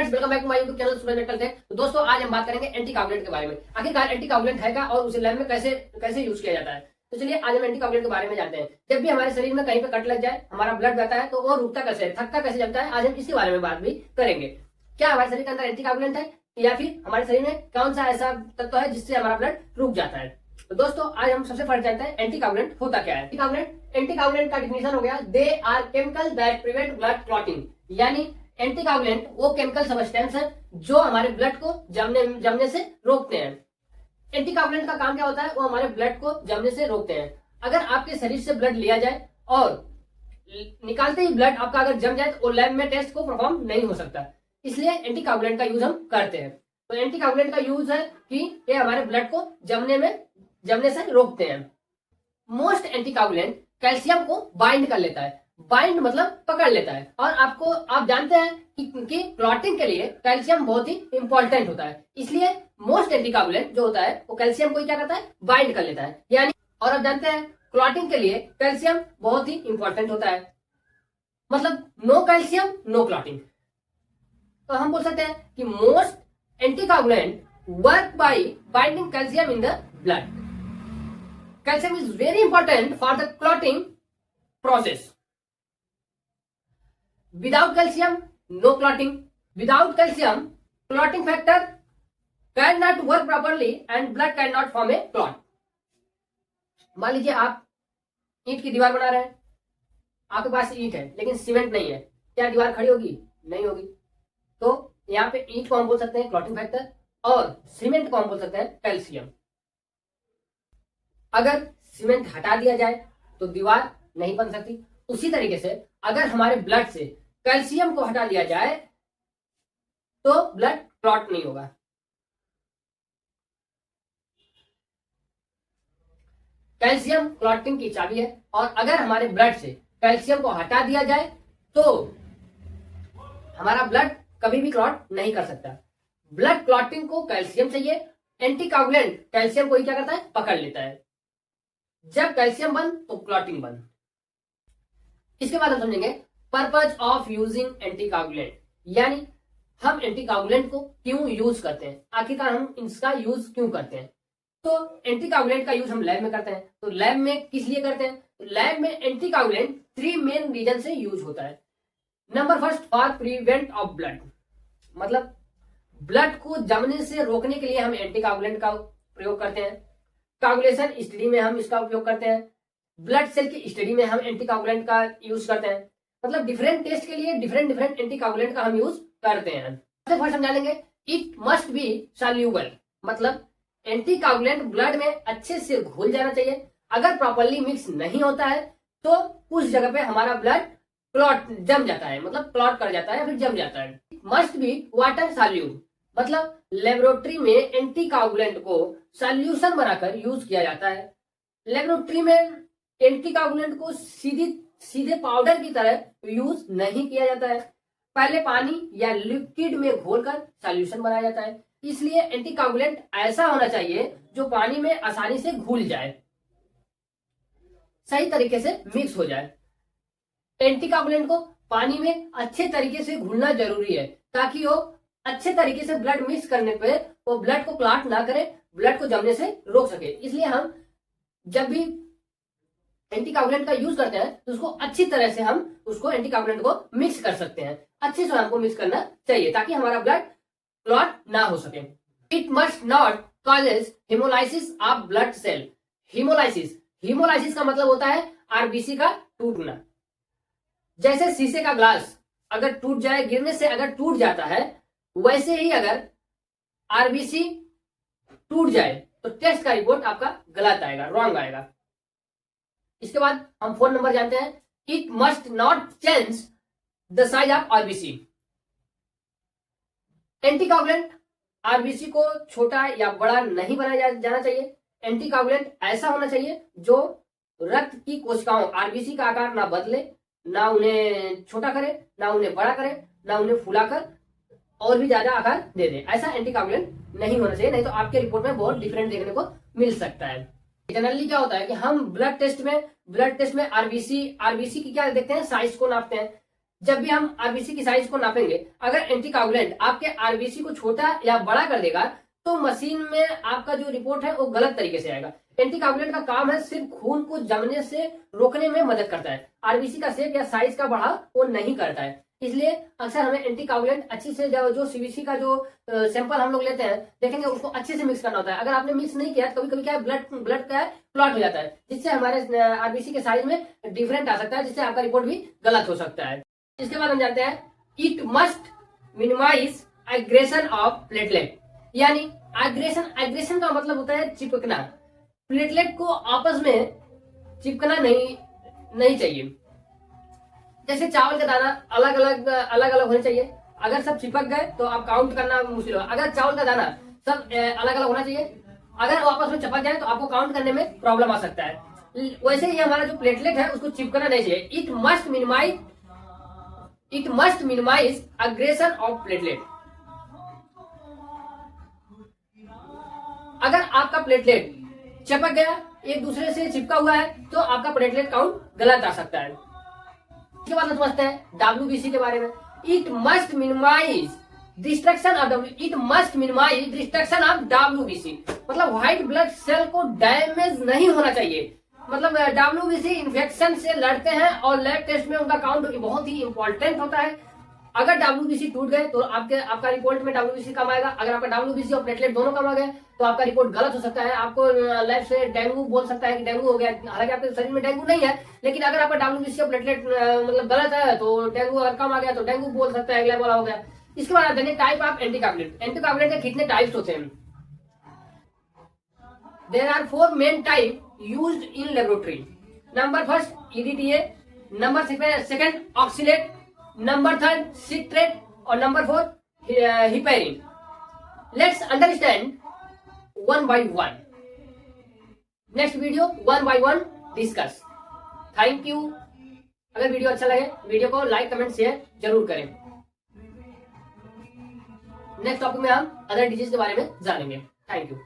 Friends, welcome back to my YouTube channel Suraj medical tech. तो दोस्तों, आज हम बात करेंगे एंटीकोगुलेंट के बारे में। आखिरकार एंटीकोगुलेंट है क्या और उसे लैब में कैसे यूज किया जाता है। तो चलिए आज हम एंटीकोगुलेंट के बारे में जानते हैं। जब भी हमारे शरीर में कहीं पे कट लग जाए, हमारा ब्लड बहता है, तो वो रुकता कैसे है, थकता कैसे जमता है, आज हम इसके बारे में बात भी करेंगे। क्या हमारे शरीर के अंदर एंटीकोगुलेंट है या फिर हमारे शरीर में कौन सा ऐसा तत्व है जिससे हमारा ब्लड रुक जाता है। तो दोस्तों, आज हम सबसे पहले जानते हैं एंटीकोगुलेंट होता क्या है। एंटीकोगुलेंट का डिफिनेशन हो गया, they are chemical that prevent blood clotting. यानी एंटीकोगुलेंट वो केमिकल सब्सटेंस है जो हमारे ब्लड को जमने से रोकते हैं। एंटीकोगुलेंट का काम क्या होता है, वो हमारे ब्लड को जमने से रोकते हैं। अगर आपके शरीर से ब्लड लिया जाए और निकालते ही ब्लड आपका अगर जम जाए तो लैब में टेस्ट को परफॉर्म नहीं हो सकता, इसलिए एंटीकोगुलेंट का यूज हम करते हैं। तो एंटीकोगुलेंट का यूज है कि ये हमारे ब्लड को जमने से रोकते हैं। मोस्ट एंटीकोगुलेंट कैल्शियम को बाइंड कर लेता है। बाइंड मतलब पकड़ लेता है। और आप जानते हैं कि क्लॉटिंग के लिए कैल्शियम बहुत ही इंपॉर्टेंट होता है, इसलिए मोस्ट एंटीकोगुलेंट जो होता है वो कैल्शियम को क्या करता है, बाइंड कर लेता है। यानी और आप जानते हैं क्लॉटिंग के लिए कैल्शियम बहुत ही इंपॉर्टेंट होता है, मतलब नो कैल्शियम नो क्लॉटिंग। तो हम बोल सकते हैं कि most anticoagulant work by binding calcium in the blood. Calcium is very important for the clotting process. Without calcium, no clotting. Without calcium, clotting factor cannot work properly and blood cannot form a clot. मान लीजिए आप ईंट की दीवार बना रहे हैं, आपके पास ईंट है लेकिन सीमेंट नहीं है, क्या दीवार खड़ी होगी? नहीं होगी। तो यहाँ पे ईंट को हम बोल सकते हैं क्लॉटिंग फैक्टर और सीमेंट को हम बोल सकते हैं कैल्शियम। अगर सीमेंट हटा दिया जाए तो दीवार नहीं बन सकती। उसी तरीके से अगर हमारे ब्लड से कैल्शियम को हटा दिया जाए तो ब्लड क्लॉट नहीं होगा। कैल्शियम क्लॉटिंग की चाबी है और अगर हमारे ब्लड से कैल्शियम को हटा दिया जाए तो हमारा ब्लड कभी भी क्लॉट नहीं कर सकता। ब्लड क्लॉटिंग को कैल्शियम चाहिए। एंटीकोगुलेंट कैल्शियम को ही क्या करता है, पकड़ लेता है। जब कैल्शियम बंद तो क्लॉटिंग बंद। इसके बाद हम समझेंगे पर्पज ऑफ यूजिंग एंटीकोगुलेंट, यानी हम एंटीकोगुलेंट को क्यों यूज करते हैं, आखिरकार हम इसका यूज क्यों करते हैं। तो एंटीकोगुलेंट का यूज हम लैब में करते हैं। तो लैब में किस लिए करते हैं, तो लैब में एंटीकोगुलेंट 3 मेन रीजन से यूज होता है। Number first, for prevent of blood, मतलब ब्लड को जमने से रोकने के लिए हम एंटीकोगुलेंट का प्रयोग करते हैं। कोगुलेशन स्टडी में हम इसका उपयोग करते हैं। ब्लड सेल की स्टडी में हम एंटीकोगुलेंट का यूज करते हैं। मतलब डिफरेंट टेस्ट के लिए डिफरेंट एंटीकोगुलेंट का हम यूज करते हैं। सबसे फर्स्ट हम जानेंगे, इट मस्ट बी सॉल्यूबल, मतलब एंटीकोगुलेंट ब्लड में अच्छे से घुल जाना चाहिए। अगर प्रॉपर्ली मिक्स नहीं होता है तो उस जगह पे हमारा ब्लड क्लॉट जम जाता है, मतलब क्लॉट कर जाता है, फिर जम जाता है। मस्ट बी वाटर सॉल्यूबल, मतलब लेबोरेटरी में एंटीकोगुलेंट को सॉल्यूशन बनाकर यूज किया जाता है। लेबोरेटरी में एंटीकोगुलेंट को सीधे पाउडर की तरह यूज नहीं किया जाता है, पहले पानी या लिक्विड में घोलकर सॉल्यूशन बनाया जाता है। इसलिए एंटीकोगुलेंट ऐसा होना चाहिए जो पानी में आसानी से घुल जाए, सही तरीके से मिक्स हो जाए। एंटीकोगुलेंट को पानी में अच्छे तरीके से घुलना जरूरी है ताकि वो अच्छे तरीके से ब्लड मिक्स करने पे वो ब्लड को क्लॉट ना करे, ब्लड को जमने से रोक सके। इसलिए हम जब भी एंटीकोगुलेंट का यूज करते हैं तो उसको अच्छी तरह से हम उसको एंटीकोगुलेंट को मिक्स कर सकते हैं। अच्छे से हमको मिक्स करना चाहिए ताकि हमारा ब्लड क्लॉट ना हो सके। It must not causes hemolysis of blood cell. Hemolysis का मतलब होता है आरबीसी का टूटना। जैसे शीशे का ग्लास अगर टूट जाए, गिरने से अगर टूट जाता है, वैसे ही अगर आरबीसी टूट जाए तो टेस्ट का रिपोर्ट आपका गलत आएगा, रॉन्ग आएगा। इसके बाद हम फोन नंबर जानते हैं, it must not change the size of RBC. Anticoagulant RBC को छोटा या बड़ा नहीं बनाया जाना चाहिए। एंटीकोगुलेंट ऐसा होना चाहिए जो रक्त की कोशिकाओं आरबीसी का आकार ना बदले, ना उन्हें छोटा करे, ना उन्हें बड़ा करे, ना उन्हें फुलाकर और भी ज्यादा आकार दे दे। ऐसा एंटीकोगुलेंट नहीं होना चाहिए, नहीं तो आपके रिपोर्ट में बहुत डिफरेंट देखने को मिल सकता है। जनरली क्या होता है कि हम ब्लड टेस्ट में आरबीसी की क्या देखते हैं, साइज को नापते हैं। जब भी हम आरबीसी की साइज को नापेंगे, अगर एंटीकागुलेंट आपके आरबीसी को छोटा या बड़ा कर देगा तो मशीन में आपका जो रिपोर्ट है वो गलत तरीके से आएगा। एंटीकागुलेंट का काम है सिर्फ खून को जमने से रोकने में मदद करता है, आरबीसी का शेप या साइज का बढ़ाव वो नहीं करता है। इसलिए अक्सर हमें एंटीकागुलेंट अच्छी से जो सीबीसी का जो सैंपल हम लोग लेते हैं देखेंगे उसको अच्छे से मिक्स करना होता है। अगर आपने मिक्स नहीं किया तो कभी कभी क्या है ब्लड का क्लॉट हो जाता है, जिससे हमारे आरबीसी के साइज में डिफरेंट आ सकता है, जिससे आपका रिपोर्ट भी गलत हो सकता है। इसके बाद हम जानते हैं it must minimize aggregation of platelet, यानी एग्रेशन का मतलब होता है चिपकना। प्लेटलेट को आपस में चिपकना नहीं चाहिए। जैसे चावल का दाना अलग अलग होने चाहिए, अगर सब चिपक गए तो आप काउंट करना मुश्किल होगा। अगर चावल का दाना सब अलग अलग होना चाहिए, अगर वो आपस में चिपक जाए तो आपको काउंट करने में प्रॉब्लम आ सकता है। वैसे ही हमारा जो प्लेटलेट है उसको चिपकना नहीं चाहिए। It must minimize aggregation of platelet. अगर आपका प्लेटलेट चिपक गया, एक दूसरे से चिपका हुआ है, तो आपका प्लेटलेट काउंट गलत आ सकता है। इसके बाद हम समझते हैं डब्ल्यूबीसी के बारे में। It must minimize destruction of WBC, मतलब व्हाइट ब्लड सेल को डैमेज नहीं होना चाहिए। मतलब डब्ल्यूबीसी इन्फेक्शन से लड़ते हैं और लैब टेस्ट में उनका काउंट बहुत ही इंपॉर्टेंट होता है। अगर डब्ल्यूबीसी टूट गए तो आपका रिपोर्ट में डब्ल्यूबीसी कम आएगा। अगर आपका डब्ल्यूबीसी और प्लेटलेट दोनों कम आ गए तो आपका रिपोर्ट गलत हो सकता है। आपको लैब से डेंगू बोल सकता है कि डेंगू हो गया, हालांकि आपके शरीर में डेंगू नहीं है, लेकिन अगर आपका डब्ल्यूबीसी और प्लेटलेट मतलब गलत है तो डेंगू अगर कम आ गया तो डेंगू बोल सकता है, लैब वाला हो गया। इसके बाद आते हैं टाइप ऑफ एंटीकागुलेंट। एंटीकागुलेंट के कितने टाइप्स होते हैं? There are 4 main type used in laboratory. Number first EDTA, number second oxalate, number third citrate और number 4 heparin. Let's understand one by one. Next video 1 by 1 डिस्कस। Thank you. अगर video अच्छा लगे video को like comment share जरूर करें। Next topic में हम अदर डिजीज के बारे में जानेंगे। Thank you.